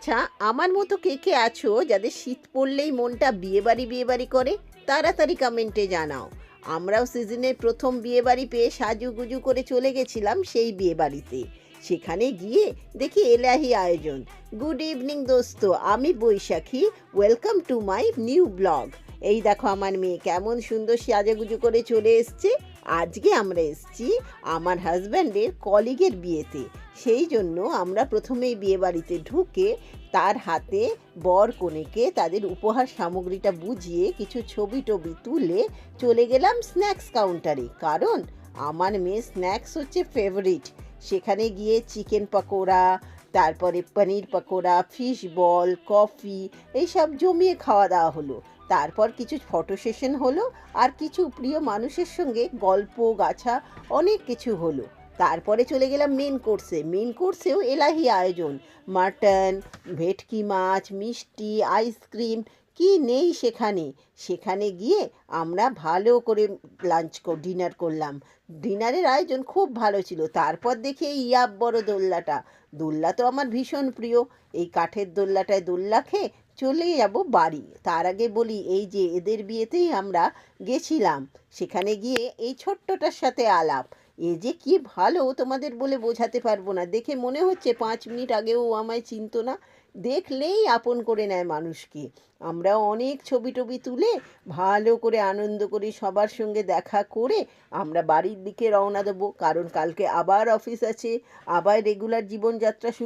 আচ্ছা, আমার মতো কে কে আছো যাদের শীত পড়লেই মনটা বিয়েবাড়ি বিয়েবাড়ি করে? তাড়াতাড়ি কমেন্টে জানাও। আমরাও সিজনের প্রথম বিয়েবাড়ি পেয়ে সাজুগুজু করে চলে গেছিলাম সেই বিয়েবাড়িতে। সেখানে গিয়ে দেখি এলাহি আয়োজন। গুড ইভিনিং দোস্ত, আমি Baishakhi. Welcome to my new blog. এই দেখো আমার মেয়ে কেমন সুন্দর সাজুগুজু করে চলে এসছে। আজকে আমরা এসছি আমার হাজব্যান্ডের কলিগের বিয়েতে। সেই জন্য আমরা প্রথমেই বিয়েবাড়িতে ঢুকে তার হাতে বর কনেকে তাদের উপহার সামগ্রীটা বুঝিয়ে কিছু ছবি টবি তুলে চলে গেলাম স্ন্যাক্স কাউন্টারে, কারণ আমার মেয়ে স্ন্যাক্স হচ্ছে ফেভারিট। সেখানে গিয়ে চিকেন পকোড়া, তারপরে পনির পকোড়া, ফিশ বল, কফি, এইসব জমিয়ে খাওয়া দাওয়া হলো। তারপর কিছু ফটো সেশন হলো, আর কিছু প্রিয় মানুষের সঙ্গে গল্প গাছা অনেক কিছু হলো। তারপরে চলে গেলাম মেন কোর্সে। মেন কোর্সেও এলাহি আয়োজন। মাটন, ভেটকি মাছ, মিষ্টি, আইসক্রিম, কি নেই সেখানে। সেখানে গিয়ে আমরা ভালো করে ডিনার করলাম। ডিনারের আয়োজন খুব ভালো ছিল। তারপর দেখি এই ইয়াব বড় দোল্লাটা। দোল্লা তো আমার ভীষণ প্রিয়। এই কাঠের দোল্লাটায় দোল্লা খেয়ে চলে যাব বাড়ি। তার আগে বলি, এই যে এদের বিয়েতেই আমরা গেছিলাম। সেখানে গিয়ে এই ছোট্টটার সাথে আলাপ। এ যে কি ভালো তোমাদের বলে বোঝাতে পারবো না। দেখে মনে হচ্ছে 5 মিনিট আগেও ও আমায় চিনতো না। দেখলেই আপন করে নেয় মানুষকে। আমরা অনেক ছবি টবি তুলে ভালো করে আনন্দ করে সবার সঙ্গে দেখা করে আমরা বাড়ির দিকে রওনা দেবো, কারণ কালকে আবার অফিস আছে, আবার রেগুলার জীবনযাত্রা শুরু।